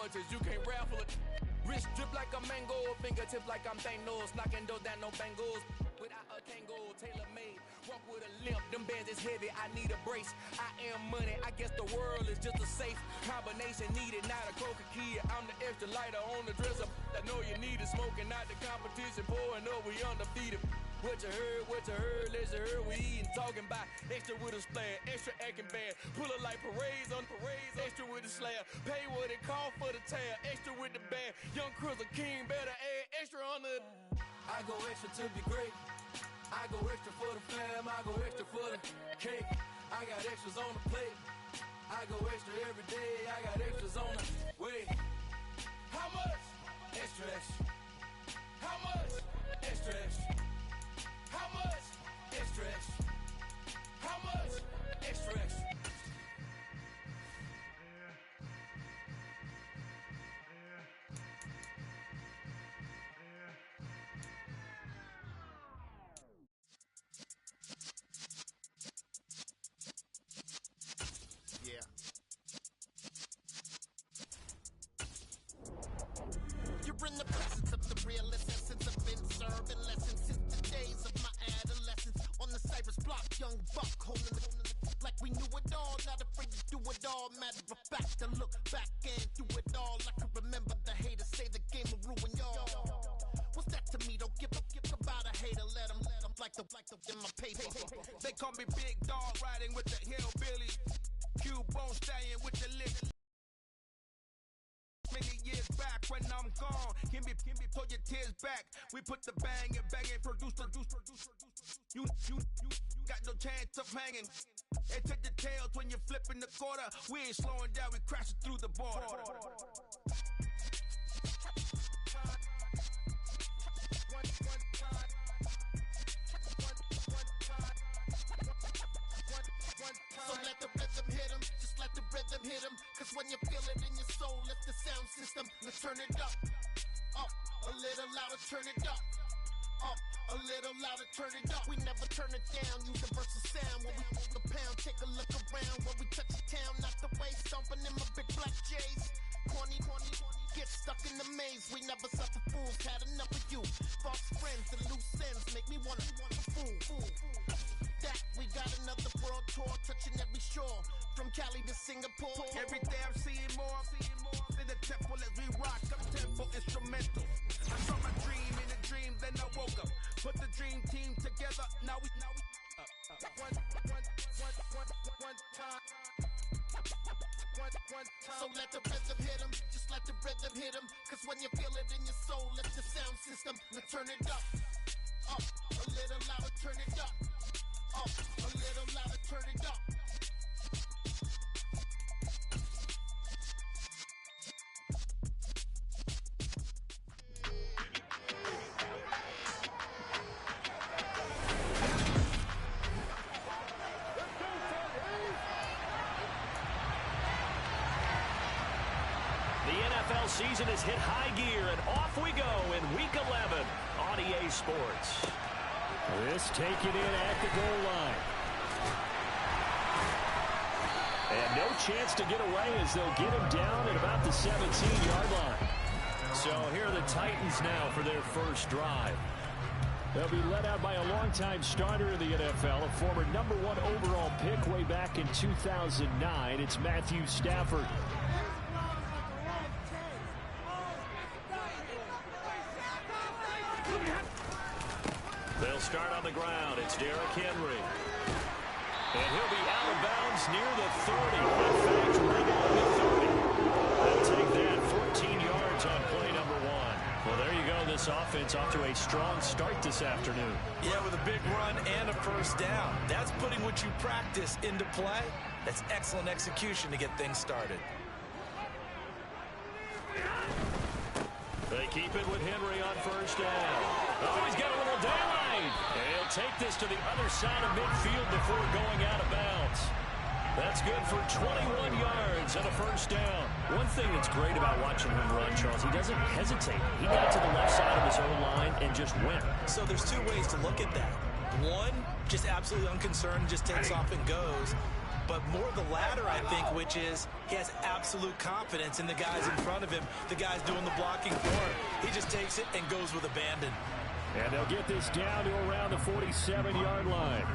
punches, you can't raffle it. Wrist drip like a mango, fingertips like I'm Thanos, knocking those down, no bangles. Without a tango, tailor-made, walk with a limp, them bands is heavy, I need a brace. I am money, I guess the world is just a safe combination needed, not a coca kid. I'm the extra lighter on the dresser, I know you need it, smoking out the competition, pouring up, we undefeated. What you heard, let's you heard, we eating, talking about extra with a splash, extra acting bad, pull it like parades on parades, extra with the slab, pay what it cost for the tab, extra with the bag, young Crizzle King, better add extra on the. I go extra to be great, I go extra for the fam, I go extra for the cake, I got extras on the plate, I go extra every day, I got extras on the way. How much? Extra, extra. How much? Extra, extra. How much? Extra, extra. How much? Extra, extra. Yeah. You're in the presence of the realest essence. I've been serving lessons since the days of my adolescence. On the Cypress block, young buck holding the like we knew it all, not afraid to do it all. Matter of fact, I look back and do it all. I can remember the haters say the game will ruin y'all. What's that to me? Don't give about a hater. Let them like the in my paper. They call me Big Dog, riding with the hillbillies. Q-Bone stallion with the lick. Many years back when I'm gone, can be pull your tears back. We put the bang and produce. You got no chance of hanging. It's at the tails when you're flipping the quarter. We ain't slowing down, we crashing through the border. So let the rhythm hit him, just let the rhythm hit him. Cause when you feel it in your soul, lift the sound system, let's turn it up. Up, a little louder, turn it up. Up, a little louder, turn it up. We never turn it down, universal sound. When we move the pound, take a look around. When we touch the town, not the way, stomping in my big black J's. Corny, get stuck in the maze. We never suffer fools, had enough of you. False friends and loose ends make me wanna fool. That we got another world tour, touching every shore. From Cali to Singapore. Every day I'm seeing more in the temple as we rock up tempo instrumentals. I saw my dream in a dream, then I woke up. Put the dream team together, now we one time. So let the rhythm hit him, just let the rhythm hit him. Cause when you feel it in your soul, lift the sound system, let's turn it up. Up, a little louder, turn it up. Up, a little louder, turn it up. Season has hit high gear, and off we go in Week 11 on EA Sports. This taken in at the goal line. And no chance to get away as they'll get him down at about the 17-yard line. So here are the Titans now for their first drive. They'll be led out by a longtime starter in the NFL, a former #1 overall pick way back in 2009. It's Matthew Stafford. They'll start on the ground. It's Derrick Henry. And he'll be out of bounds near the 30. In fact, right on the 30. They'll take that 14 yards on play number 1. Well, there you go. This offense off to a strong start this afternoon. Yeah, with a big run and a first down. That's putting what you practice into play. That's excellent execution to get things started. They keep it with Henry on first down. Oh, he's got a little daylight. And he'll take this to the other side of midfield before going out of bounds. That's good for 21 yards and a first down. One thing that's great about watching him run, Charles, he doesn't hesitate. He got to the left side of his own line and just went. So there's two ways to look at that. One, just absolutely unconcerned, just takes off and goes. but more the latter, I think, which is he has absolute confidence in the guys in front of him, the guys doing the blocking for him. He just takes it and goes with abandon. And they'll get this down to around the 47-yard line.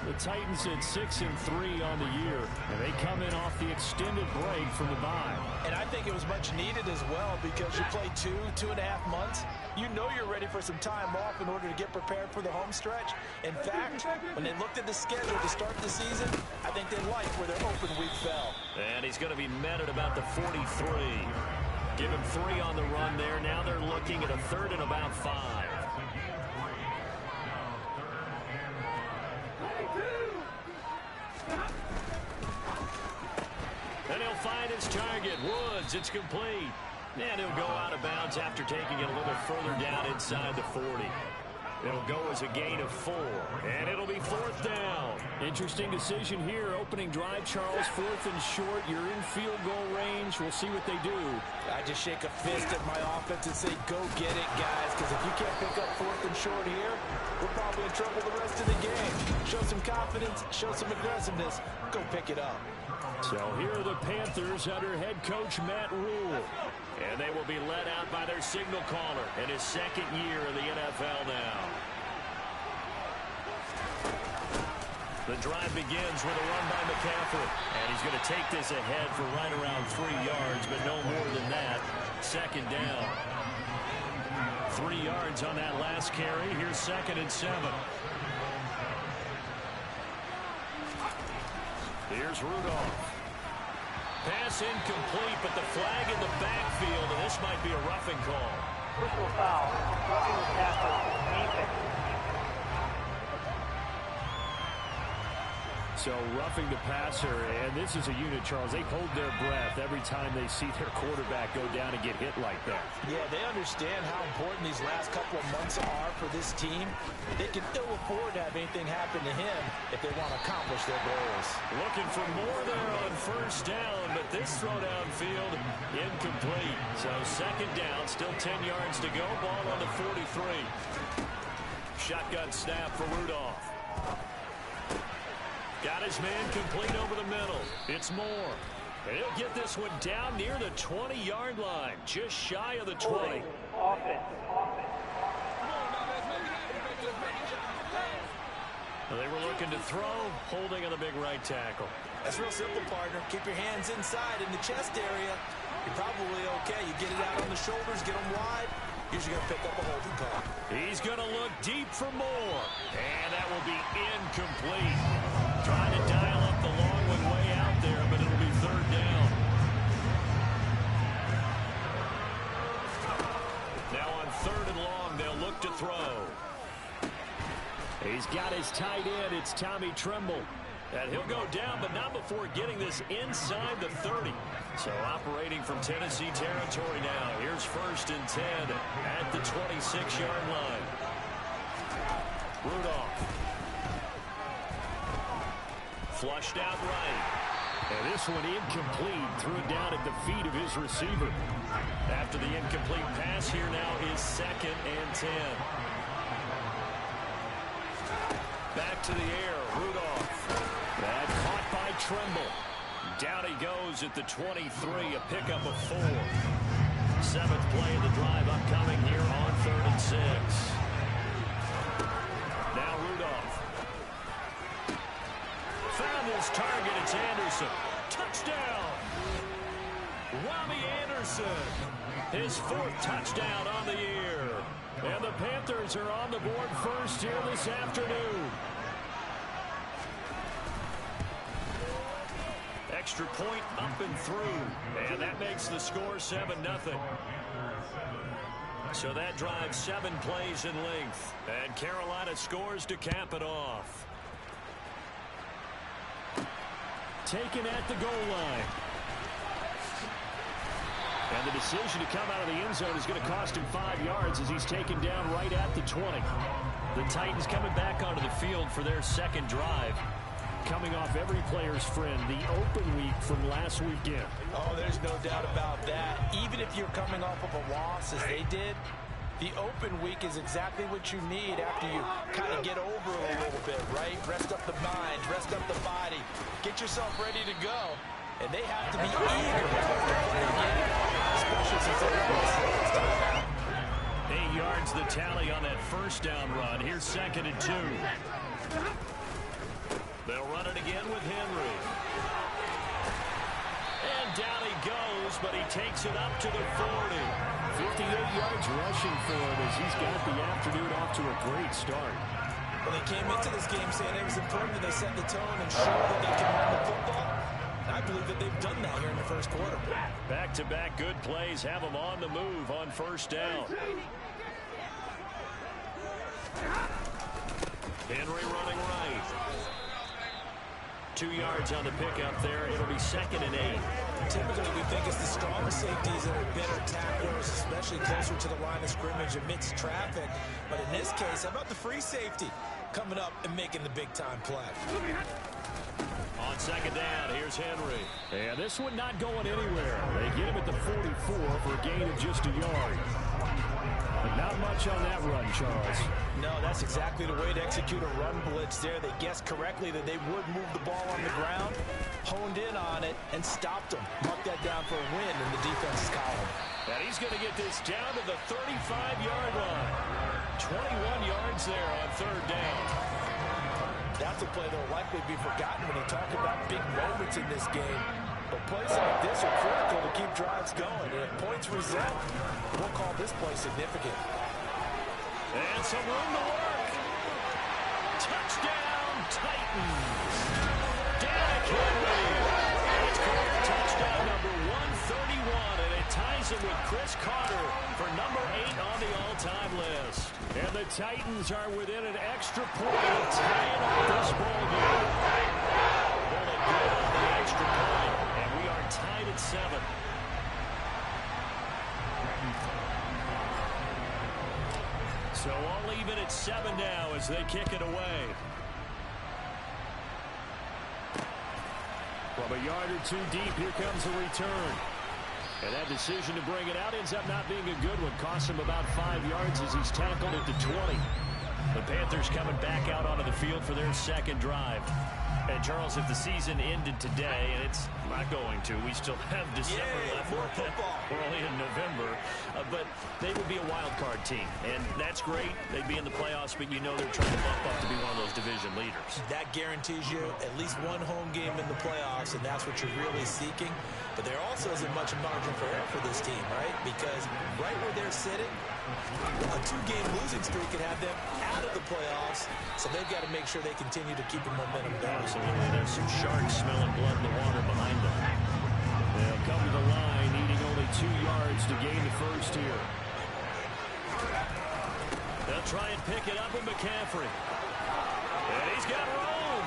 The Titans at 6-3 on the year, and they come in off the extended break from the bye. And I think it was much needed as well, because you play 2.5 months. You know you're ready for some time off in order to get prepared for the home stretch. In fact, when they looked at the schedule to start the season, I think they liked where their open week fell. And he's going to be met at about the 43. Give him 3 on the run there. Now they're looking at a 3rd and about 5. And he'll find his target. Woods, it's complete. And he'll go out of bounds after taking it a little further down inside the 40. It'll go as a gain of 4, and it'll be 4th down. Interesting decision here. Opening drive, Charles, 4th and short. You're in field goal range. We'll see what they do. I just shake a fist at my offense and say, go get it, guys, because if you can't pick up 4th and short here, we're probably in trouble the rest of the game. Show some confidence, show some aggressiveness, go pick it up. So here are the Panthers under head coach Matt Rule. And they will be led out by their signal caller in his 2nd year in the NFL now. The drive begins with a run by McCaffrey. And he's going to take this ahead for right around 3 yards, but no more than that. 2nd down. 3 yards on that last carry. Here's 2nd and 7. Here's Rudolph. Pass incomplete, but the flag in the backfield, and this might be a roughing call. Personal foul. Roughing the passer. Defense. So roughing the passer, and this is a unit, Charles. They hold their breath every time they see their quarterback go down and get hit like that. Yeah, they understand how important these last couple of months are for this team. They can ill afford to have anything happen to him if they want to accomplish their goals. Looking for more there on 1st down, but this throw downfield incomplete. So 2nd down, still 10 yards to go. Ball on the 43. Shotgun snap for Rudolph. Got his man complete over the middle. It's Moore. And he'll get this one down near the 20-yard line, just shy of the 20. They were looking to throw, holding on the big right tackle. That's real simple, partner. Keep your hands inside in the chest area. You're probably okay. You get it out on the shoulders, get them wide. Usually going to pick up a holding call. He's going to look deep for more. And that will be incomplete. Trying to dial up the long one way out there, but it'll be 3rd down. Now on 3rd and long, they'll look to throw. He's got his tight end. It's Tommy Tremble. And he'll go down, but not before getting this inside the 30. So operating from Tennessee territory now. Here's 1st and 10 at the 26-yard line. Rudolph. Flushed out right. And this one incomplete. Threw it down at the feet of his receiver. After the incomplete pass, here now is 2nd and 10. Back to the air, Rudolph. That caught by Tremble. Down he goes at the 23, a pickup of 4. 7th play of the drive upcoming here on 3rd and 6. Now Rudolph. Found his target, it's Anderson. Touchdown! Robbie Anderson, his 4th touchdown on the year. And the Panthers are on the board first here this afternoon. Extra point up and through. And that makes the score 7-0. So that drives 7 plays in length. And Carolina scores to cap it off. Taken at the goal line. And the decision to come out of the end zone is going to cost him 5 yards as he's taken down right at the 20. The Titans coming back onto the field for their 2nd drive. Coming off every player's friend, the open week from last weekend. Oh, there's no doubt about that. Even if you're coming off of a loss, as they did, The open week is exactly what you need after you kind of get over a little bit, right? Rest up the mind, rest up the body, get yourself ready to go. And they have to be eager to play the game, especially since they have this first time out. 8 yards the tally on that first down run. Here's 2nd and 2. They'll run it again with Henry. And down he goes, but he takes it up to the 40. 58 yards rushing for him as he's got the afternoon off to a great start. Well, they came into this game saying it was important that they set the tone and show that they can run the football. I believe that they've done that here in the first quarter. Back-to-back good plays have them on the move on first down. Henry running right. 2 yards on the pickup there. It'll be 2nd and 8. Typically, we think it's the strong safeties that are better tacklers, especially closer to the line of scrimmage amidst traffic. But in this case, how about the free safety coming up and making the big-time play? On 2nd down, here's Henry. And this one not going anywhere. They get him at the 44 for a gain of just a yard. But not much on that run, Charles. No, that's exactly the way to execute a run blitz there. They guessed correctly that they would move the ball on the ground, honed in on it, and stopped them. Marked that down for a win in the defense's column. And he's going to get this down to the 35-yard line. 21 yards there on 3rd down. That's a play that will likely be forgotten when you talk about big moments in this game. But plays like this are critical to keep drives going. And if points result, we'll call this play significant. And some room to work. Touchdown, Titans. Derrick Henry. It's career touchdown number 131, and it ties him with Chris Carter for number 8 on the all-time list. And the Titans are within an extra point of tying up this ball game. Bullet good on the extra point, and we are tied at 7. So all even at 7 now as they kick it away. From a yard or two deep, here comes a return. And that decision to bring it out ends up not being a good one. Costs him about 5 yards as he's tackled at the 20. The Panthers coming back out onto the field for their 2nd drive. And, Charles, if the season ended today, and it's not going to, we still have December left. More football. We're only in November. But they would be a wild card team. And that's great. They'd be in the playoffs, but you know they're trying to bump up to be one of those division leaders. That guarantees you at least one home game in the playoffs, and that's what you're really seeking. But there also isn't much margin for error for this team, right? Because right where they're sitting, a 2-game losing streak could have them out of the playoffs, so they've got to make sure they continue to keep the momentum going. Absolutely. There's some sharks smelling blood in the water behind them. They'll come to the line, needing only 2 yards to gain the first here. They'll try and pick it up with McCaffrey. And he's got room.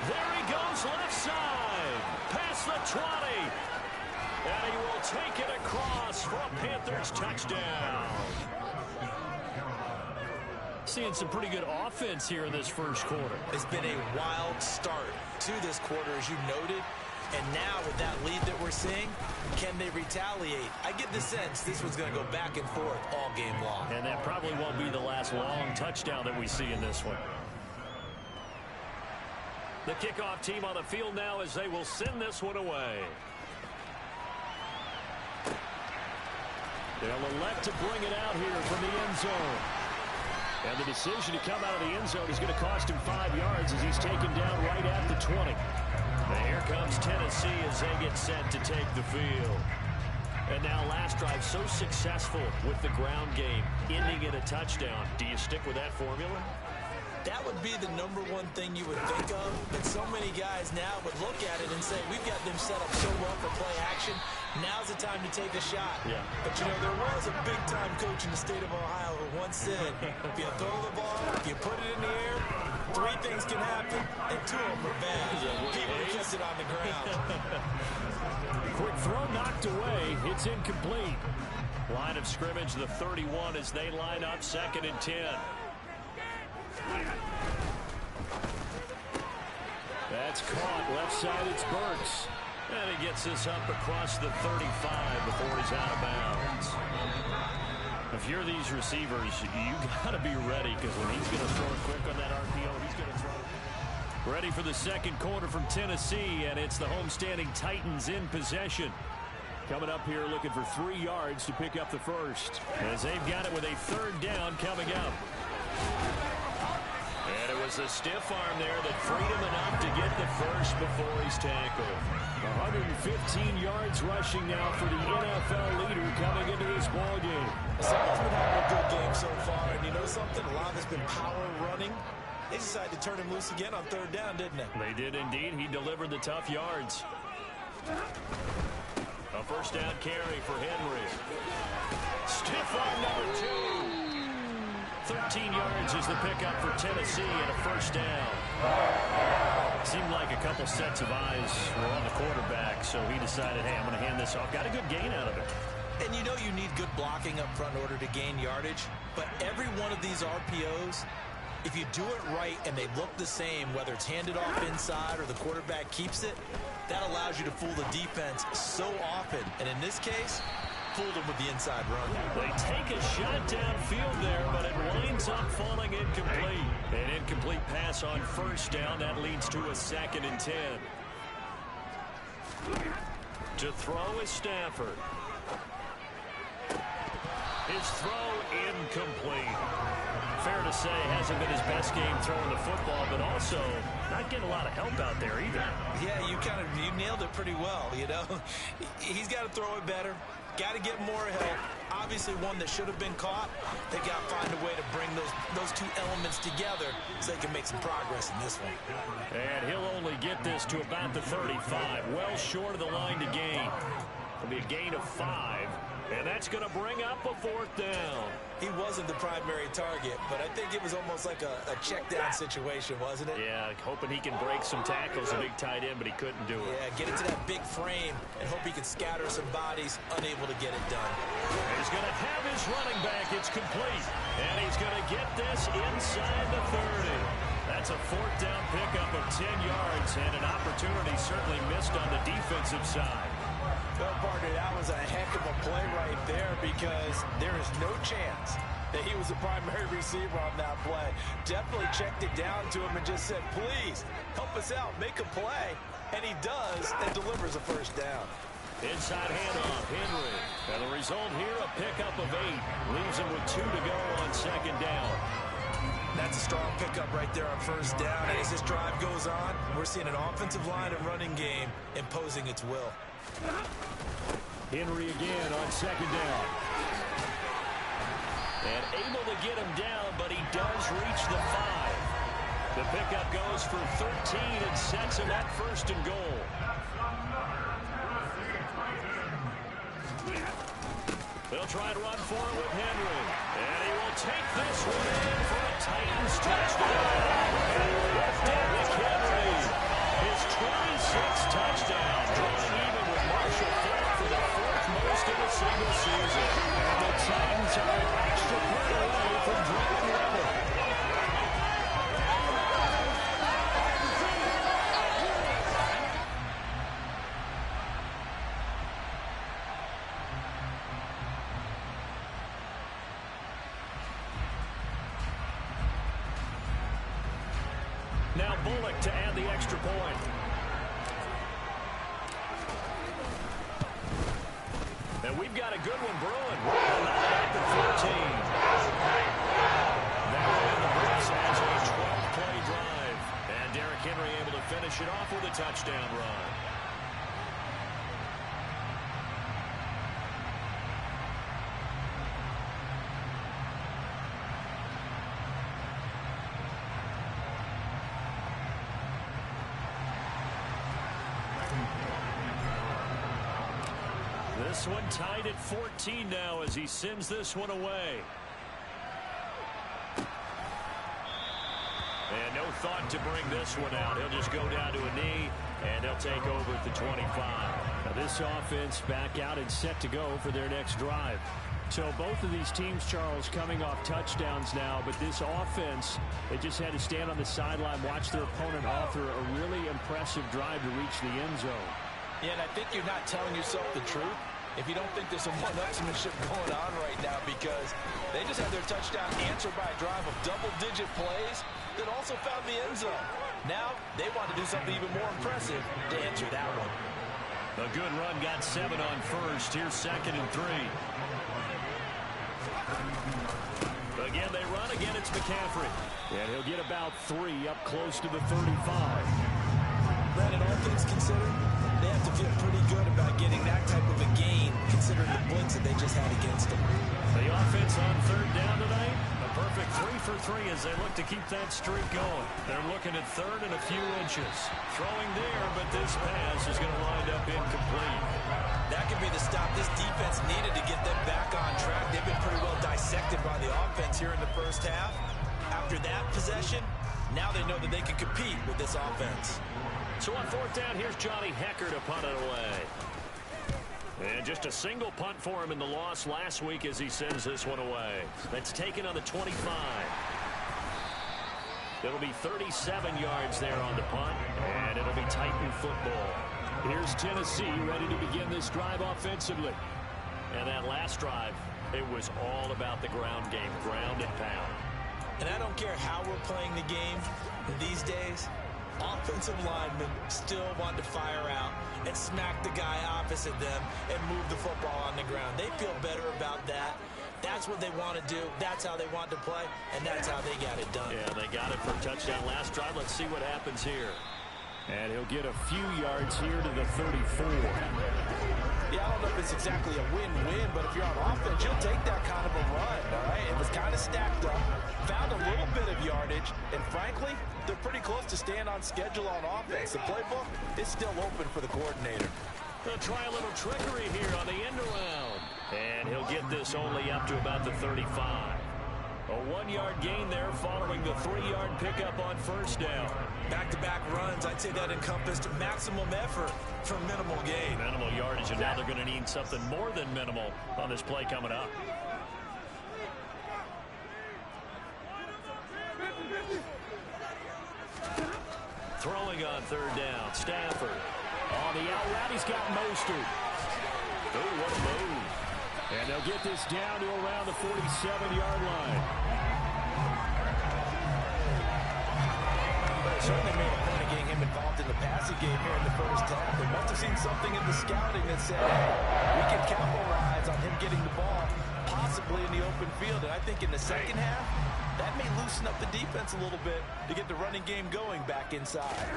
There he goes left side. Past the 20. And he will take it across for a Panthers touchdown. Seeing some pretty good offense here in this first quarter. It's been a wild start to this quarter, as you noted. And now with that lead that we're seeing, can they retaliate? I get the sense this one's going to go back and forth all game long. And that probably won't be the last long touchdown that we see in this one. The kickoff team on the field now as they will send this one away. They'll elect to bring it out here from the end zone. And the decision to come out of the end zone is going to cost him 5 yards as he's taken down right at the 20. And here comes Tennessee as they get set to take the field. And now last drive so successful with the ground game, ending in a touchdown. Do you stick with that formula? That would be the number one thing you would think of, but so many guys now would look at it and say, we've got them set up so well for play action, now's the time to take a shot. Yeah. But, you know, there was a big-time coach in the state of Ohio who once said, if you throw the ball, if you put it in the air, 3 things can happen, and 2 of them are bad. People who kept it on the ground. Quick throw knocked away. It's incomplete. Line of scrimmage, the 31 as they line up 2nd and 10. That's caught. Left side, it's Burks. And he gets this up across the 35 before he's out of bounds. If you're these receivers, you got to be ready, because when he's going to throw it quick on that RPO, he's going to throw it. Ready for the second quarter from Tennessee, and it's the homestanding Titans in possession. Coming up here looking for 3 yards to pick up the first, as they've got it with a third down coming up. And it was a stiff arm there that freed him enough to get the first before he's tackled. 115 yards rushing now for the NFL leader coming into this ball game. Someone's been having a good game so far, and you know something? A lot has been power running. They decided to turn him loose again on third down, didn't they? They did indeed. He delivered the tough yards. A first down carry for Henry. Stiff arm number 2. 13 yards is the pickup for Tennessee and a first down. Seemed like a couple sets of eyes were on the quarterback, so he decided, hey, I'm going to hand this off. Got a good gain out of it. And you know you need good blocking up front in order to gain yardage, but every one of these RPOs, if you do it right and they look the same, whether it's handed off inside or the quarterback keeps it, that allows you to fool the defense so often. And in this case, fooled them with the inside run. They take a shot downfield there, but it winds up falling incomplete. An incomplete pass on first down. That leads to a 2nd and 10. To throw is Stafford. His throw incomplete. Fair to say, hasn't been his best game throwing the football, but also not getting a lot of help out there either. Yeah, you nailed it pretty well, you know. He's got to throw it better. Got to get more help. Obviously one that should have been caught. They got to find a way to bring those 2 elements together so they can make some progress in this one. And he'll only get this to about the 35. Well short of the line to gain. It'll be a gain of 5. And that's going to bring up a 4th down. He wasn't the primary target, but I think it was almost like a check-down situation, wasn't it? Yeah, hoping he can break some tackles, a big tight end, but he couldn't do it. Yeah, get into that big frame and hope he can scatter some bodies, unable to get it done. He's going to have his running back. It's complete. And he's going to get this inside the 30. That's a 4th down pickup of 10 yards, and an opportunity certainly missed on the defensive side. Well, partner, that was a heck of a play right there, because there is no chance that he was the primary receiver on that play. Definitely checked it down to him and just said, please, help us out, make a play. And he does, and delivers a first down. Inside handoff, Henry. And the result here, a pickup of 8. Leaves him with 2 to go on 2nd down. That's a strong pickup right there on first down. And as this drive goes on, we're seeing an offensive line and running game imposing its will. Henry again on 2nd down. And able to get him down, but he does reach the 5. The pickup goes for 13 and sets him at 1st and goal. They'll try to run for it with Henry. And he will take this one in for a Titans touchdown. Left in with Henry. His 26th touchdown, drawing even with Marshall Faulk for the 4th most in a single season. And the Titans are an extra point away from dropping level. Now Bullock to add the extra point. And we've got a good one brewing. At the 14. That way the Bulls has a 12-play drive. And Derrick Henry able to finish it off with a touchdown run. This one tied at 14 now as he sends this one away. And no thought to bring this one out. He'll just go down to a knee, and he'll take over at the 25. Now this offense back out and set to go for their next drive. So both of these teams, Charles, coming off touchdowns now, but this offense, they just had to stand on the sideline, watch their opponent author a really impressive drive to reach the end zone. Yeah, and I think you're not telling yourself the truth if you don't think there's some one-upsmanship going on right now, because they just had their touchdown answered by a drive of double-digit plays that also found the end zone. Now they want to do something even more impressive to answer that one. A good run got 7 on first. Here's 2nd and 3. Again, they run. Again, it's McCaffrey. And he'll get about 3 up close to the 35. Brandon, all things considered, they have to feel pretty good about getting that type of a gain, considering the blitz that they just had against them. The offense on 3rd down tonight. A perfect 3 for 3 as they look to keep that streak going. They're looking at 3rd and a few inches. Throwing there, but this pass is going to wind up incomplete. That could be the stop this defense needed to get them back on track. They've been pretty well dissected by the offense here in the first half. After that possession, now they know that they can compete with this offense. So on 4th down, here's Johnny Hecker to punt it away. And just a single punt for him in the loss last week as he sends this one away. That's taken on the 25. It'll be 37 yards there on the punt, and it'll be Titan football. Here's Tennessee ready to begin this drive offensively. And that last drive, it was all about the ground game, ground and pound. And I don't care how we're playing the game these days, offensive linemen still want to fire out and smack the guy opposite them and move the football on the ground. They feel better about that. That's what they want to do. That's how they want to play, and that's how they got it done. Yeah, they got it for a touchdown last drive. Let's see what happens here. And he'll get a few yards here to the 34. Yeah, I don't know if it's exactly a win-win, but if you're on offense, you'll take that kind of a run, all right? It was kind of stacked up, found a little bit of yardage, and frankly, they're pretty close to staying on schedule on offense. The playbook is still open for the coordinator. They'll try a little trickery here on the end around. And he'll get this only up to about the 35. A 1-yard gain there following the 3-yard pickup on 1st down. Back-to-back runs, I'd say that encompassed maximum effort for minimal gain. Minimal yardage, and now they're going to need something more than minimal on this play coming up. Throwing on 3rd down, Stafford. On the out route, he's got Mostert. Oh, what a move. And they'll get this down to around the 47-yard line. But it certainly made a point of getting him involved in the passing game here in the first half. They must have seen something in the scouting that said, hey, we can capitalize on him getting the ball, possibly in the open field. And I think in the second half, that may loosen up the defense a little bit to get the running game going back inside.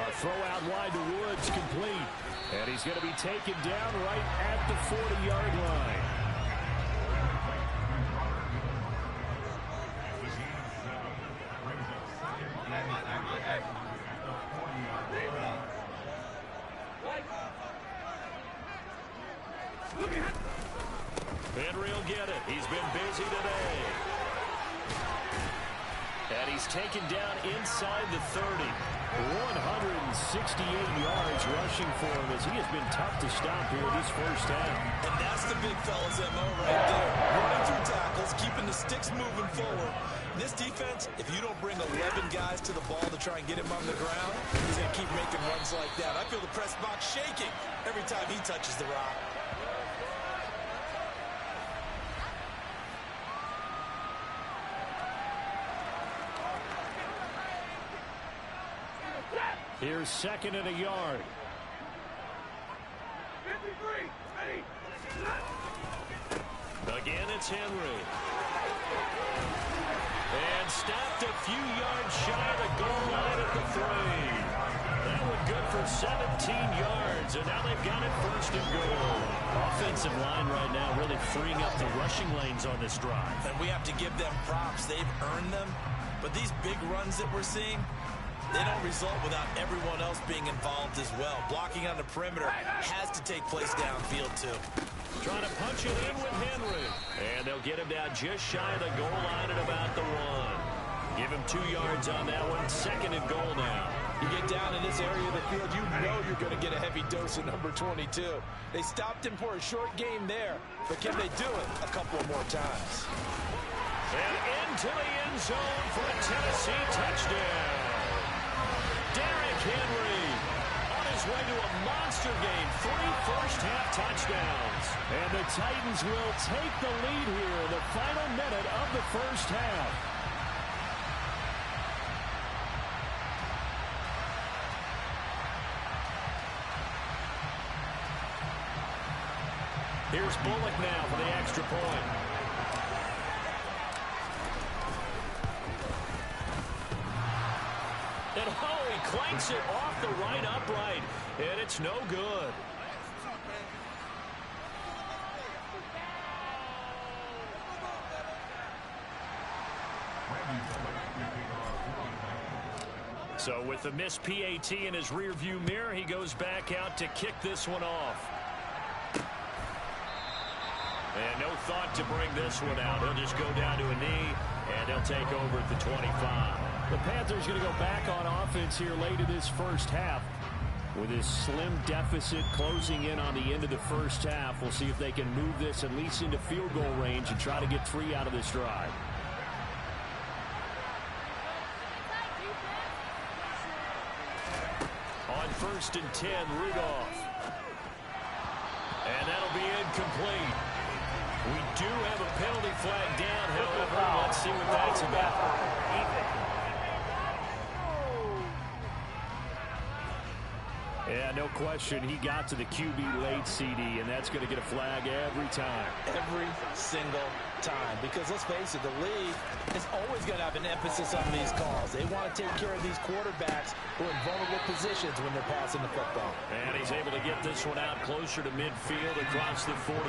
A throw out wide to Woods, complete. And he's going to be taken down right at the 40-yard line. Henry will get it. He's been busy today. And he's taken down inside the 30. 168 yards rushing for him as he has been tough to stop here this first half. And that's the big fella's MO right there. Running through tackles, keeping the sticks moving forward. This defense, if you don't bring 11 guys to the ball to try and get him on the ground, he's going to keep making runs like that. I feel the press box shaking every time he touches the rock. Here's 2nd and a yard. 53, ready. Again, it's Henry. And stopped a few yards shy of the goal line at the 3. That one good for 17 yards, and now they've got it 1st and goal. Offensive line right now really freeing up the rushing lanes on this drive. And we have to give them props. They've earned them. But these big runs that we're seeing, they don't result without everyone else being involved as well. Blocking on the perimeter has to take place downfield, too. Trying to punch it in with Henry. And they'll get him down just shy of the goal line at about the 1. Give him 2 yards on that one. 2nd and goal now. You get down in this area of the field, you know you're going to get a heavy dose of number 22. They stopped him for a short game there, but can they do it a couple more times? And into the end zone for a Tennessee touchdown. Derrick Henry on his way to a monster game. 3 first-half touchdowns. And the Titans will take the lead here in the final minute of the first half. Here's Bullock now for the extra point. And he clanks it off the right upright. And it's no good. So with the missed PAT in his rearview mirror, he goes back out to kick this one off. And no thought to bring this one out. He'll just go down to a knee, and he'll take over at the 25. The Panthers going to go back on offense here late in this first half. With this slim deficit closing in on the end of the first half, we'll see if they can move this at least into field goal range and try to get 3 out of this drive. On 1st and 10, Rudolph. And that'll be incomplete. We do have a penalty flag down, however. Let's see what that's about. Yeah, no question. He got to the QB late, CD, and that's going to get a flag every time. Every single time. Because let's face it, the league is always going to have an emphasis on these calls. They want to take care of these quarterbacks who are in vulnerable positions when they're passing the football. And he's able to get this one out closer to midfield across the 45.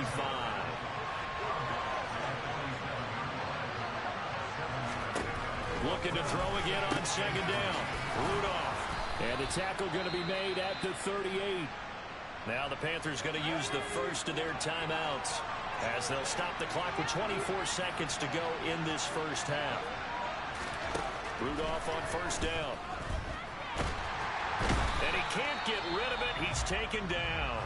Looking to throw again on 2nd down. Rudolph. And the tackle going to be made at the 38. Now the Panthers going to use the first of their timeouts as they'll stop the clock with 24 seconds to go in this first half. Rudolph on 1st down. And he can't get rid of it. He's taken down.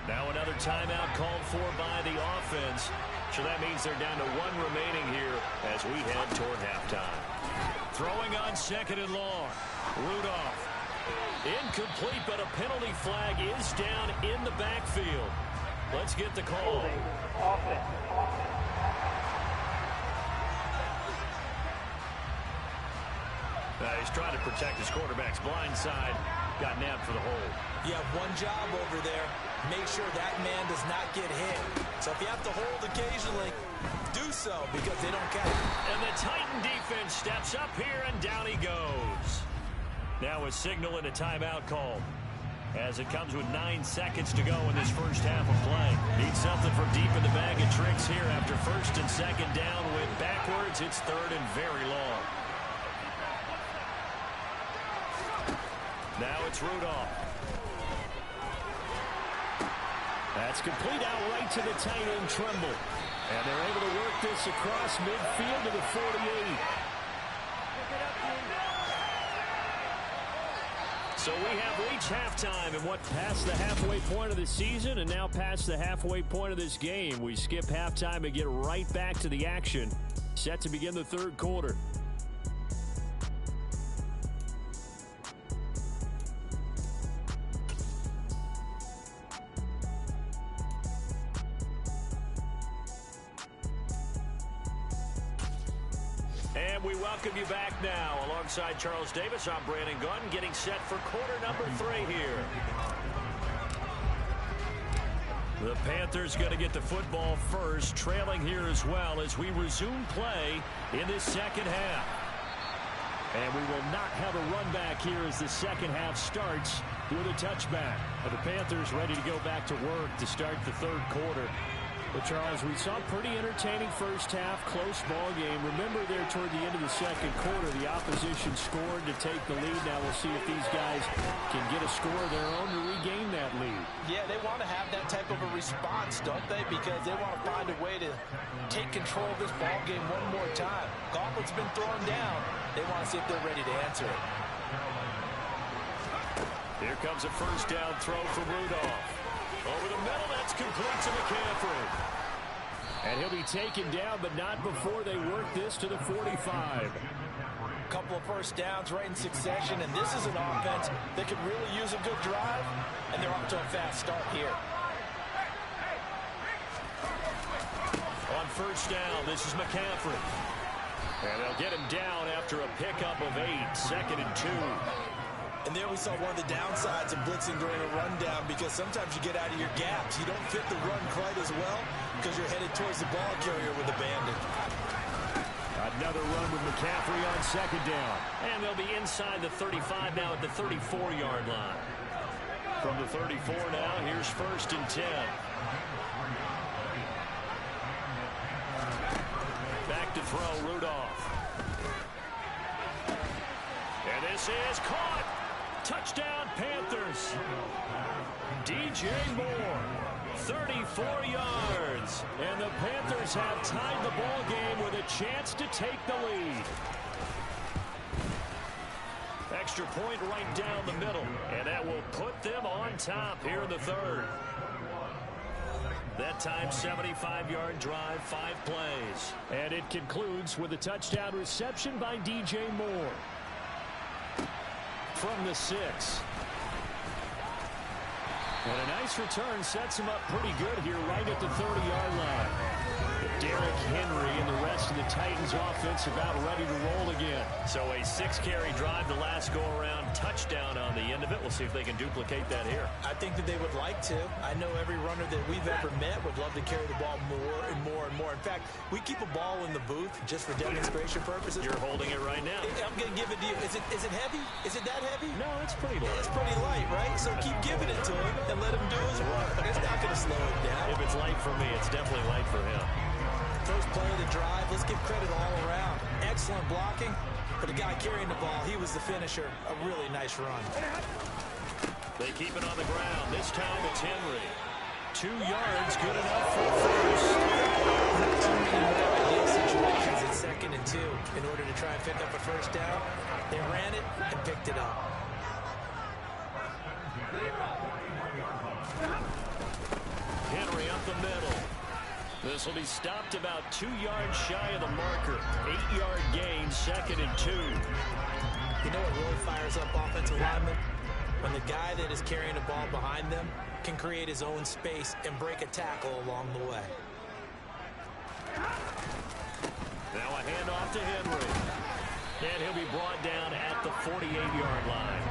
Now another timeout called for by the offense. So that means they're down to 1 remaining here as we head toward halftime. Throwing on 2nd and long. Rudolph. Incomplete, but a penalty flag is down in the backfield. Let's get the call. He's trying to protect his quarterback's blind side. Got nabbed for the hold. You have one job over there. Make sure that man does not get hit. So if you have to hold occasionally, do so because they don't catch it. And the Titan defense steps up here, and down he goes. Now a signal and a timeout call as it comes with 9 seconds to go in this first half of play. Need something from deep in the bag of tricks here after 1st and 2nd down. Went backwards. It's 3rd and very long. Now it's Rudolph. That's complete outright to the tight end, Tremble. And they're able to work this across midfield to the 48. So we have reached halftime and what past the halfway point of the season and now past the halfway point of this game. We skip halftime and get right back to the action. Set to begin the 3rd quarter. And we welcome you back now. Alongside Charles Davis, I'm Brandon Gunn, getting set for quarter number 3 here. The Panthers going to get the football first, trailing here as well as we resume play in this second half. And we will not have a run back here as the second half starts with a touchback. The Panthers ready to go back to work to start the 3rd quarter. But, Charles, we saw a pretty entertaining first half, close ball game. Remember there toward the end of the 2nd quarter, the opposition scored to take the lead. Now we'll see if these guys can get a score of their own to regain that lead. Yeah, they want to have that type of a response, don't they? Because they want to find a way to take control of this ball game one more time. Gauntlet's been thrown down. They want to see if they're ready to answer it. Here comes a 1st down throw for Rudolph. Over the middle, that's complete to McCaffrey. And he'll be taken down, but not before they work this to the 45. couple of first downs right in succession, and this is an offense that could really use a good drive, and they're off to a fast start here. On first down, this is McCaffrey. And they'll get him down after a pickup of 8, 2nd and 2. And there we saw one of the downsides of blitzing during a rundown, because sometimes you get out of your gaps. You don't fit the run quite as well because you're headed towards the ball carrier with a bandit. Another run with McCaffrey on 2nd down. And they'll be inside the 35 now at the 34-yard line. From the 34 now, here's 1st and 10. Back to throw, Rudolph. And this is caught. Touchdown, Panthers. DJ Moore, 34 yards. And the Panthers have tied the ball game with a chance to take the lead. Extra point right down the middle. And that will put them on top here in the 3rd. That time, 75-yard drive, 5 plays. And it concludes with a touchdown reception by DJ Moore. From the 6. And a nice return sets him up pretty good here right at the 30-yard line. Derrick Henry and the rest of the Titans offense about ready to roll again. So a 6-carry drive the last go-around, touchdown on the end of it. We'll see if they can duplicate that here. I think that they would like to. I know every runner that we've ever met would love to carry the ball more and more and more. In fact, we keep a ball in the booth just for demonstration purposes. You're holding it right now. I'm going to give it to you. Is it heavy? Is it that heavy? No, it's pretty light. It's pretty light, right? So keep giving it to him and let him do his work. It's not going to slow him down. If it's light for me, it's definitely light for him. First play of the drive, let's give credit all around. Excellent blocking, but the guy carrying the ball, he was the finisher. A really nice run. They keep it on the ground. This time it's Henry. 2 yards, good enough for first. Not too many ideal situations at 2nd and 2 in order to try and pick up a first down. They ran it and picked it up. Henry up the middle. This will be stopped about 2 yards shy of the marker. 8-yard gain, 2nd and 2. You know what really fires up offensive linemen? When the guy that is carrying the ball behind them can create his own space and break a tackle along the way. Now a handoff to Henry. And he'll be brought down at the 48-yard line.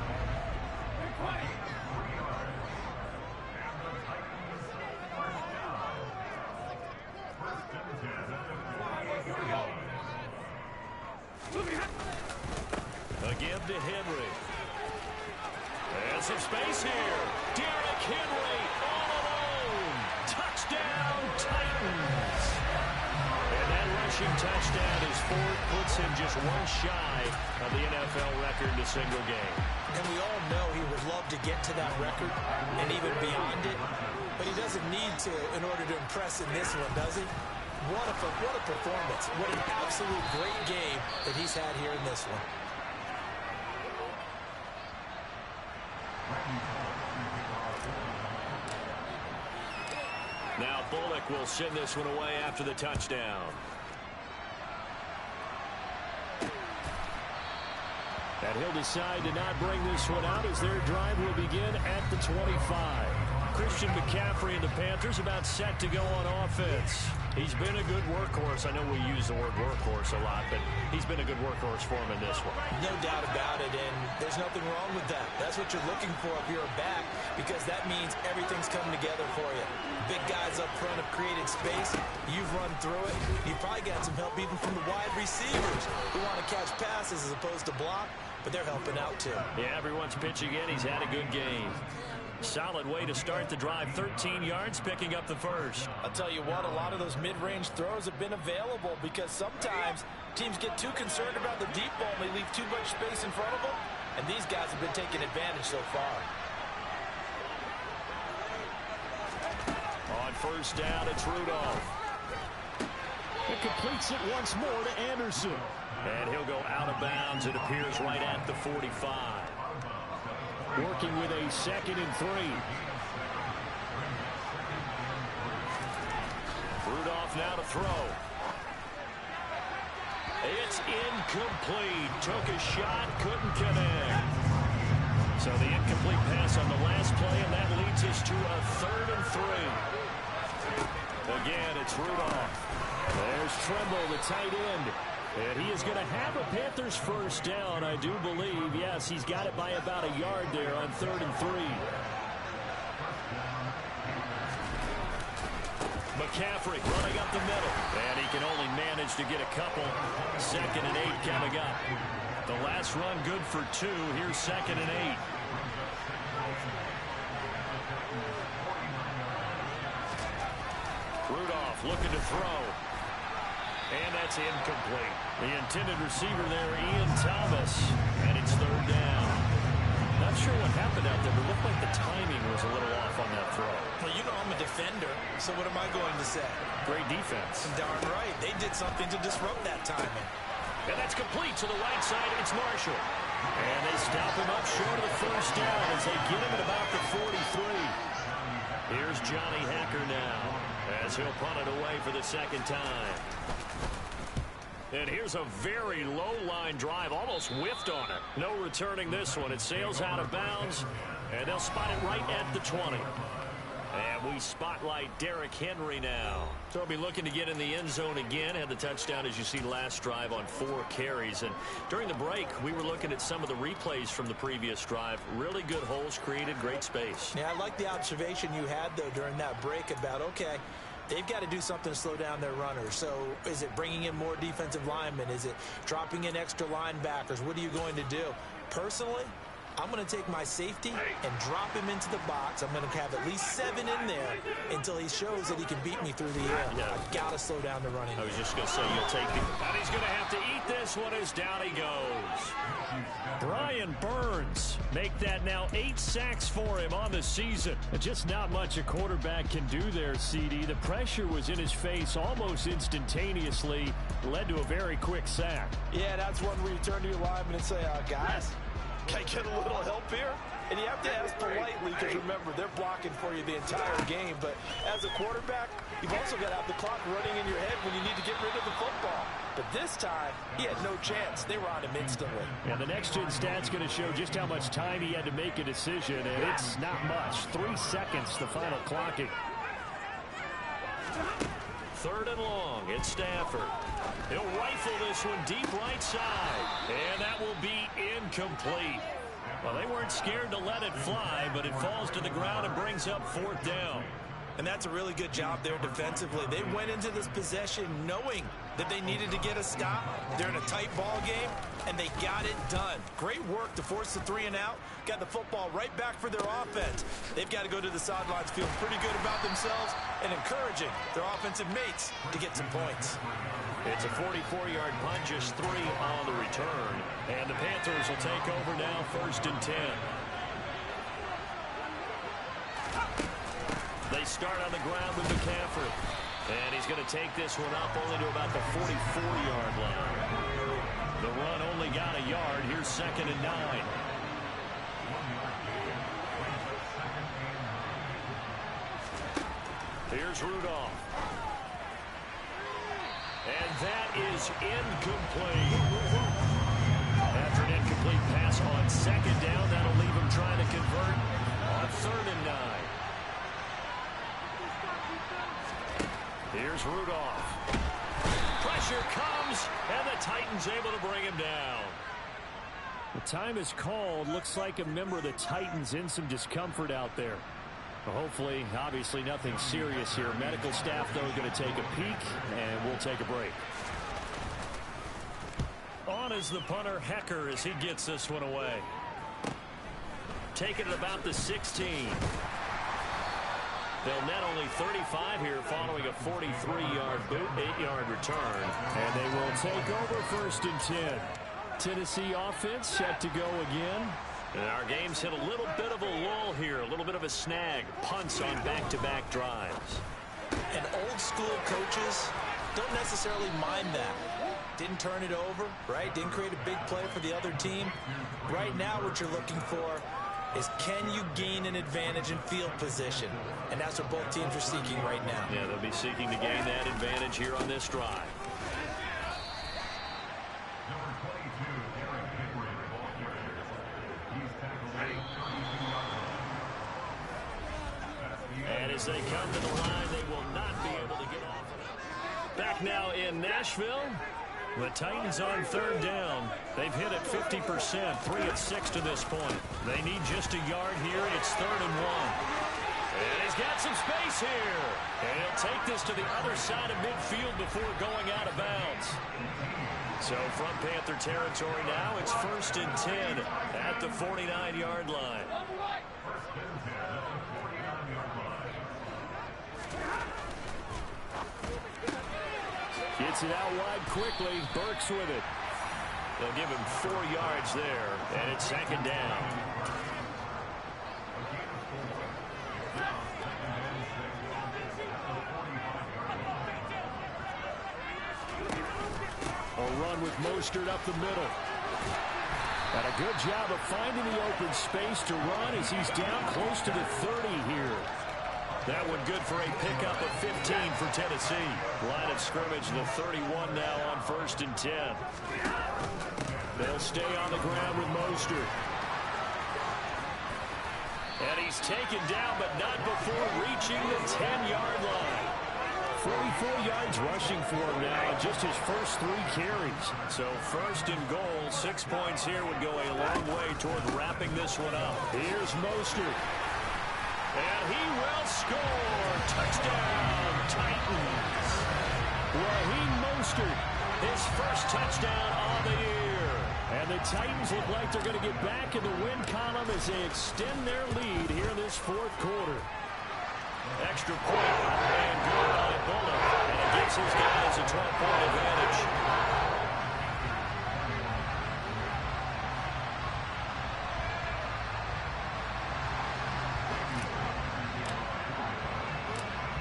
A give to Henry. And some space here. Derrick Henry all alone. Touchdown, Titans. And that rushing touchdown is 4. Puts him just 1 shy of the NFL record in a single game. And we all know he would love to get to that record and even beyond it. But he doesn't need to in order to impress in this one, does he? What a performance. What an absolute great game that he's had here in this one. Now Bullock will send this one away after the touchdown. And he'll decide to not bring this one out as their drive will begin at the 25. Christian McCaffrey and the Panthers about set to go on offense. He's been a good workhorse. I know we use the word workhorse a lot, but he's been a good workhorse for him in this one. No doubt about it, and there's nothing wrong with that. That's what you're looking for if you're a back, because that means everything's coming together for you. Big guys up front have created space. You've run through it. You've probably got some help even from the wide receivers who want to catch passes as opposed to block, but they're helping out too. Yeah, everyone's pitching in. He's had a good game. Solid way to start the drive. 13 yards, picking up the first. I'll tell you what, a lot of those mid-range throws have been available because sometimes teams get too concerned about the deep ball and they leave too much space in front of them, and these guys have been taking advantage so far. On first down, it's Rudolph. It completes it once more to Anderson. And he'll go out of bounds, it appears, right at the 45. Working with a 2nd and 3. Rudolph now to throw. It's incomplete. Took a shot, couldn't connect. So the incomplete pass on the last play, and that leads us to a 3rd and 3. Again, it's Rudolph. There's Tremble, the tight end. And he is going to have a Panthers first down, I do believe. Yes, he's got it by about a yard there on 3rd and 3. McCaffrey running up the middle. And he can only manage to get a couple. 2nd and 8 coming up. The last run good for 2. Here's 2nd and 8. Rudolph looking to throw. And that's incomplete. The intended receiver there, Ian Thomas. And it's 3rd down. Not sure what happened out there, but it looked like the timing was a little off on that throw. Well, you know I'm a defender, so what am I going to say? Great defense. Darn right. They did something to disrupt that timing. And that's complete to the right side. It's Marshall. And they stop him up short of the first down as they get him at about the 43. Here's Johnny Hacker now as he'll punt it away for the 2nd time. And here's a very low-line drive, almost whiffed on it. No returning this one. It sails out of bounds, and they'll spot it right at the 20. And we spotlight Derrick Henry now. So he'll be looking to get in the end zone again. Had the touchdown, as you see, last drive on 4 carries. And during the break, we were looking at some of the replays from the previous drive. Really good holes created, great space. Yeah, I like the observation you had, though, during that break about, okay, they've got to do something to slow down their runners. So is it bringing in more defensive linemen? Is it dropping in extra linebackers? What are you going to do? Personally, I'm going to take my safety and drop him into the box. I'm going to have at least 7 in there until he shows that he can beat me through the air. Yeah. I've got to slow down the running. I was just going to say, you'll take it. And he's going to have to eat this one as down he goes. Brian Burns make that now 8 sacks for him on the season. Just not much a quarterback can do there, CD. The pressure was in his face almost instantaneously. Led to a very quick sack. Yeah, that's one where you turn to your lineman and say, guys, can I get a little help here? And you have to ask politely because, remember, they're blocking for you the entire game. But as a quarterback, you've also got to have the clock running in your head when you need to get rid of the football. But this time, he had no chance. They were on him instantly. And the next-gen stat's going to show just how much time he had to make a decision, and it's not much. 3 seconds, the final clocking. 3rd and long. It's Stafford. He'll rifle this one deep right side. And that will be incomplete. Well, they weren't scared to let it fly, but it falls to the ground and brings up 4th down. And that's a really good job there defensively. They went into this possession knowing that they needed to get a stop. They're in a tight ball game, and they got it done. Great work to force the 3 and out. Got the football right back for their offense. They've got to go to the sidelines feeling pretty good about themselves and encouraging their offensive mates to get some points. It's a 44-yard punt, just 3 on the return. And the Panthers will take over now, 1st and 10. They start on the ground with McCaffrey. And he's going to take this one up only to about the 44-yard line. The run only got a yard. Here's 2nd and 9. Here's Rudolph. And that is incomplete. After an incomplete pass on 2nd down, that'll leave him trying to convert on 3rd and 9. Here's Rudolph. Pressure comes, and the Titans able to bring him down. The time is called. Looks like a member of the Titans in some discomfort out there. Well, hopefully, obviously nothing serious here. Medical staff, though, going to take a peek, and we'll take a break. On is the punter, Hecker, as he gets this one away. Taking it about the 16. They'll net only 35 here following a 43-yard boot, 8-yard return. And they will take over 1st and 10. Tennessee offense set to go again. And our game's hit a little bit of a lull here, a little bit of a snag. Punts on back-to-back drives. And old-school coaches don't necessarily mind that. Didn't turn it over, right? Didn't create a big play for the other team. Right now what you're looking for is, can you gain an advantage in field position? And that's what both teams are seeking right now. Yeah, they'll be seeking to gain that advantage here on this drive. As they come to the line, they will not be able to get off of it. Back now in Nashville. The Titans on third down. They've hit it 50%, 3 of 6 to this point. They need just a yard here. It's 3rd and 1. And he's got some space here. And he'll take this to the other side of midfield before going out of bounds. So from Panther territory now, it's 1st and 10 at the 49-yard line. Gets it out wide quickly. Burks with it. They'll give him 4 yards there, and it's 2nd down. A run with Mostert up the middle. And a good job of finding the open space to run as he's down close to the 30 here. That one good for a pickup of 15 for Tennessee. Line of scrimmage, the 31 now on 1st and 10. They'll stay on the ground with Mostert. And he's taken down, but not before reaching the 10-yard line. 44 yards rushing for him now in just his first 3 carries. So 1st and goal, 6 points here would go a long way toward wrapping this one up. Here's Mostert. And he will score. Touchdown, Titans. Raheem Mostert, his first touchdown on the year. And the Titans look like they're going to get back in the win column as they extend their lead here in this 4th quarter. Extra point and good by Bullock. And it gives his guys a 12-point advantage.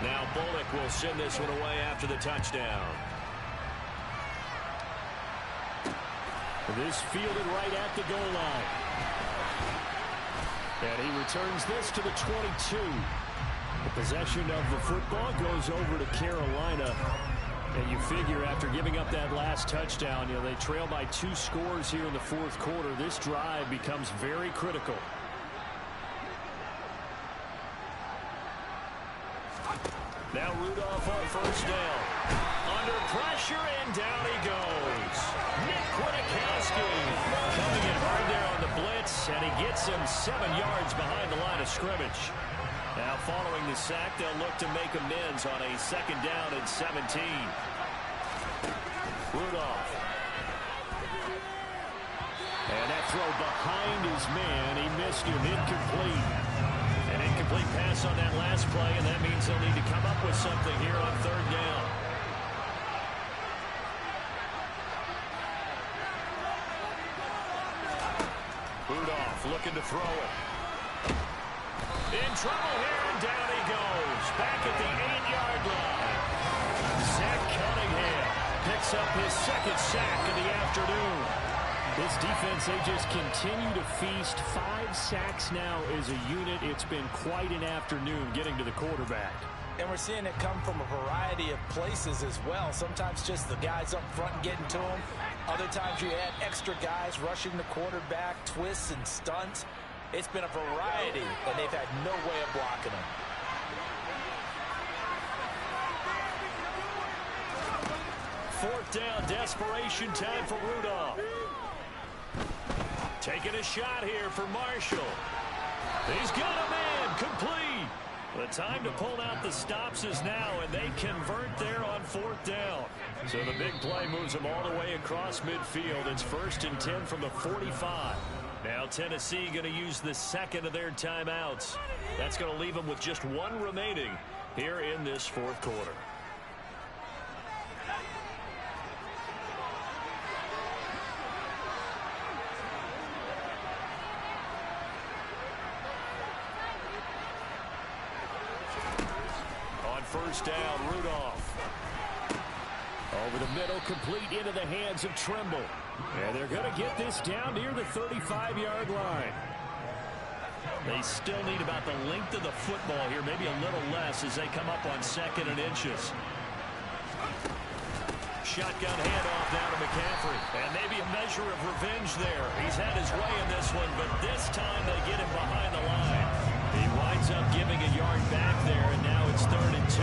Now Bullock will send this one away after the touchdown. This fielded right at the goal line. And he returns this to the 22. The possession of the football goes over to Carolina. And you figure after giving up that last touchdown, they trail by 2 scores here in the 4th quarter. This drive becomes very critical. Now Rudolph on 1st down. Under pressure, and down he goes. Nick Kwiatkowski coming in hard there on the blitz, and he gets him 7 yards behind the line of scrimmage. Now following the sack, they'll look to make amends on a 2nd down and 17. Rudolph. And that throw behind his man. He missed him. Incomplete. An incomplete pass on that last play, and that means they'll need to come up with something here on 3rd down. Rudolph looking to throw it. In trouble here, and down he goes. Back at the 8-yard line. Zach Cunningham picks up his 2nd sack of the afternoon. This defense, they just continue to feast. 5 sacks now as a unit. It's been quite an afternoon getting to the quarterback. And we're seeing it come from a variety of places as well. Sometimes just the guys up front getting to him. Other times you add extra guys rushing the quarterback, twists and stunts. It's been a variety, and they've had no way of blocking him. Fourth down, desperation time for Rudolph. Taking a shot here for Marshall. He's got a man, complete. The time to pull out the stops is now, and they convert there on 4th down. So the big play moves them all the way across midfield. It's 1st and 10 from the 45. Now Tennessee going to use the 2nd of their timeouts. That's going to leave them with just 1 remaining here in this 4th quarter. On 1st down, Rudolph. Over the middle, complete into the hands of Trimble. And they're going to get this down near the 35-yard line. They still need about the length of the football here, maybe a little less as they come up on 2nd and inches. Shotgun handoff down to McCaffrey. And maybe a measure of revenge there. He's had his way in this one, but this time they get him behind the line. He winds ends up giving a yard back there, and now it's 3rd and 2.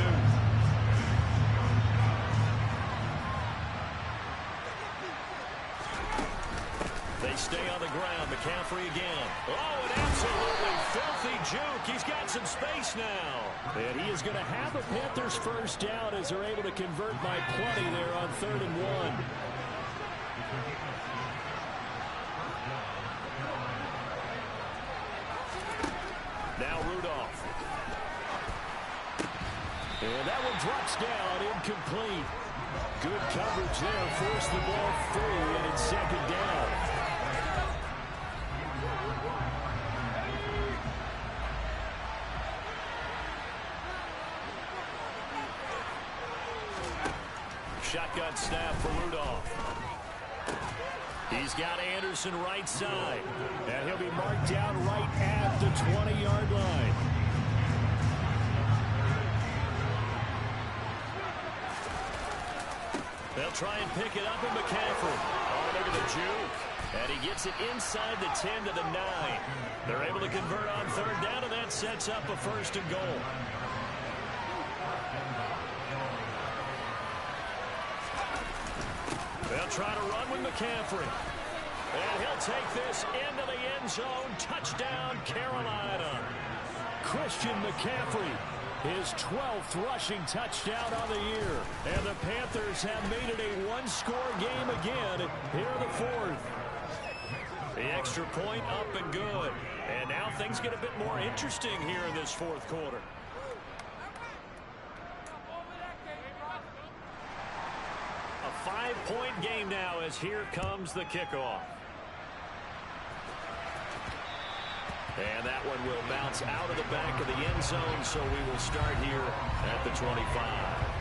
They stay on the ground. McCaffrey again. Oh, an absolutely filthy juke. He's got some space now. And he is going to have a Panthers first down as they're able to convert by plenty there on 3rd and 1. Now Rudolph. And that one drops down, incomplete. Good coverage there, forced the ball free, and it's 2nd down. Shotgun snap for Rudolph. He's got Anderson right side. And he'll be marked down right at the 20-yard line. They'll try and pick it up in McCaffrey. Oh, look at the juke. And he gets it inside the 10 to the 9. They're able to convert on 3rd down, and that sets up a 1st and goal. They'll try to run with McCaffrey. And he'll take this into the end zone. Touchdown, Carolina. Christian McCaffrey, his 12th rushing touchdown on the year. And the Panthers have made it a one-score game again here in the 4th. The extra point up and good. And now things get a bit more interesting here in this 4th quarter. A 5-point game now as here comes the kickoff. And that one will bounce out of the back of the end zone, so we will start here at the 25.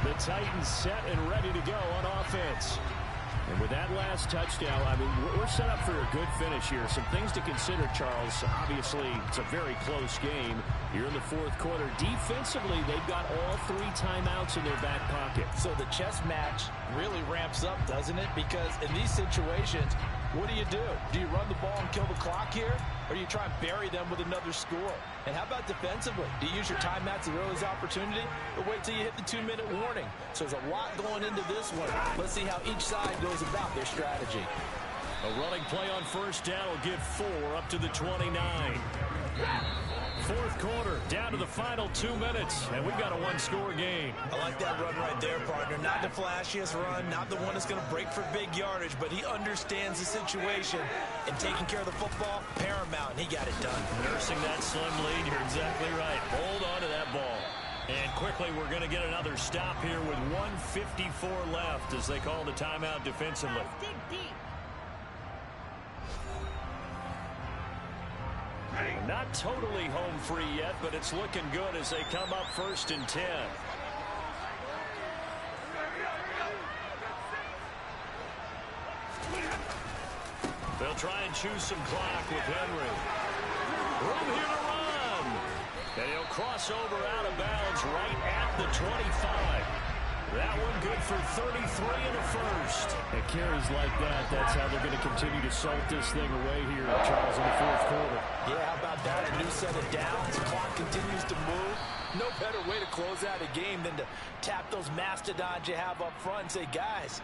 The Titans set and ready to go on offense. And with that last touchdown, I mean, we're set up for a good finish here. Some things to consider, Charles. Obviously, it's a very close game. You're in the 4th quarter. Defensively, they've got all 3 timeouts in their back pocket. So the chess match really ramps up, doesn't it? Because in these situations, what do? Do you run the ball and kill the clock here? Or do you try and bury them with another score? And how about defensively? Do you use your timeouts at the earliest opportunity? Or wait till you hit the 2-minute warning? So there's a lot going into this one. Let's see how each side goes about their strategy. A running play on 1st down will give 4 up to the 29. 4th quarter, down to the final 2 minutes, and we've got a one-score game. I like that run right there, partner. Not the flashiest run, not the one that's going to break for big yardage, but he understands the situation, and taking care of the football, paramount, and he got it done. Nursing that slim lead, you're exactly right. Hold on to that ball. And quickly, we're going to get another stop here with 1:54 left as they call the timeout defensively. Dig deep. Not totally home free yet, but it's looking good as they come up 1st and 10. They'll try and choose some clock with Henry. Room here to run. And he'll cross over out of bounds right at the 25. That one good for 33 and a 1st. It carries like that. That's how they're going to continue to salt this thing away here, Charles, in the 4th quarter. Yeah, how about that? A new set of downs. The clock continues to move. No better way to close out a game than to tap those mastodons you have up front and say, guys,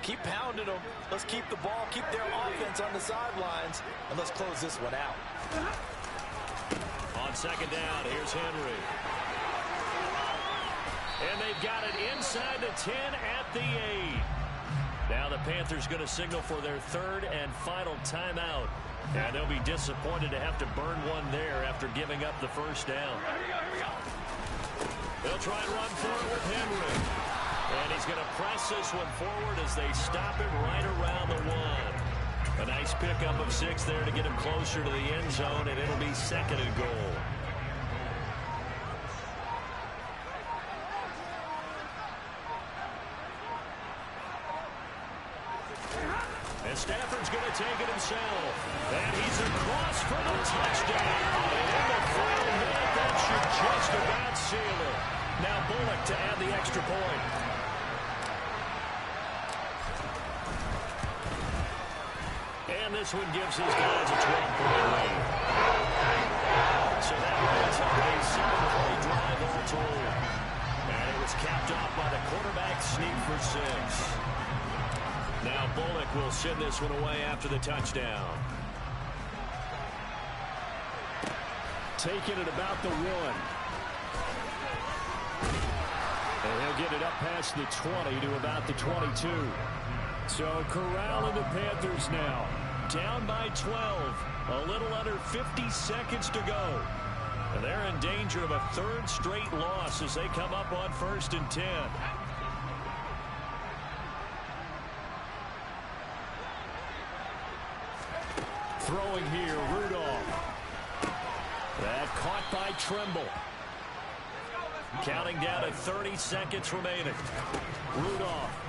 keep pounding them. Let's keep the ball, keep their offense on the sidelines, and let's close this one out. On 2nd down, here's Henry. And they've got it inside the 10 at the 8. Now the Panthers going to signal for their 3rd and final timeout. And they'll be disappointed to have to burn one there after giving up the 1st down. They'll try and run for it with Henry. And he's going to press this one forward as they stop it right around the 1. A nice pickup of 6 there to get him closer to the end zone, and it'll be 2nd and goal. And Stafford's going to take it himself. And he's across for the touchdown. In the final minute, that should just about seal it. Now Bullock to add the extra point. And this one gives his guys a 12-point lead. So that was a 7-play drive all told. And it was capped off by the quarterback sneak for 6. Now Bullock will send this one away after the touchdown. Taking it about the 1. And he'll get it up past the 20 to about the 22. So corralling the Panthers now. Down by 12. A little under 50 seconds to go. And they're in danger of a 3rd straight loss as they come up on 1st and 10. Throwing here, Rudolph. That caught by Trimble. Counting down to 30 seconds remaining. Rudolph.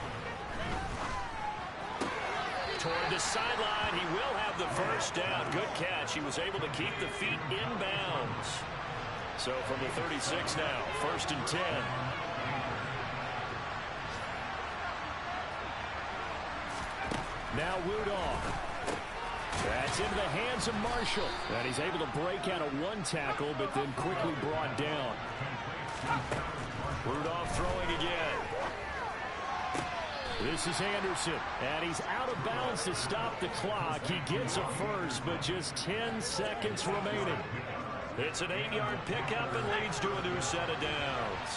Toward the sideline. He will have the first down. Good catch. He was able to keep the feet in bounds. So from the 36 now, 1st and 10. Now Rudolph. That's into the hands of Marshall. And he's able to break out of 1 tackle, but then quickly brought down. Rudolph throwing again. This is Anderson, and he's out of bounds to stop the clock. He gets a first, but just 10 seconds remaining. It's an 8-yard pickup and leads to a new set of downs.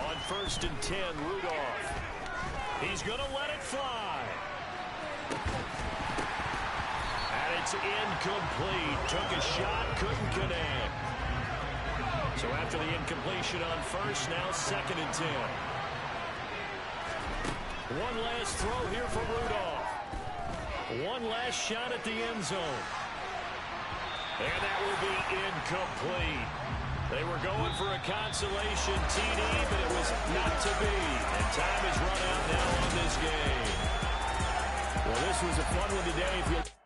On 1st and 10, Rudolph. He's going to let it fly. And it's incomplete. Took a shot, couldn't connect. So after the incompletion on 1st, now 2nd and 10. One last throw here for Rudolph. One last shot at the end zone. And that will be incomplete. They were going for a consolation TD, but it was not to be. And time has run out now on this game. Well, this was a fun one today. If you